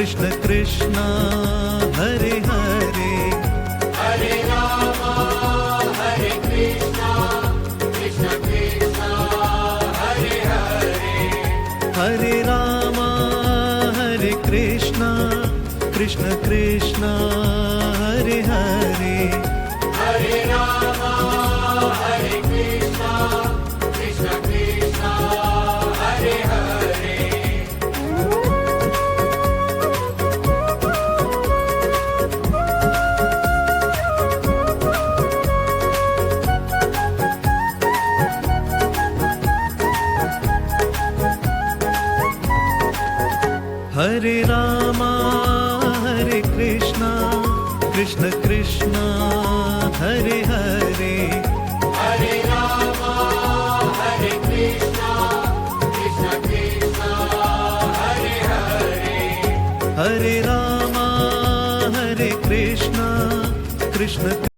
Krishna Krishna Hare Hare, Hare Ram Hare Krishna, Krishna Krishna Hare Hare, Hare Ram Hare Krishna, Krishna Krishna Hare Hare, Hare Ram Hare Krishna, Krishna Krishna Hare Hare. Hare Ram Hare Krishna, Krishna Krishna Hare Hare, Hare Ram Hare Krishna, Krishna Krishna Hare Hare, Hare Ram Hare Krishna, Krishna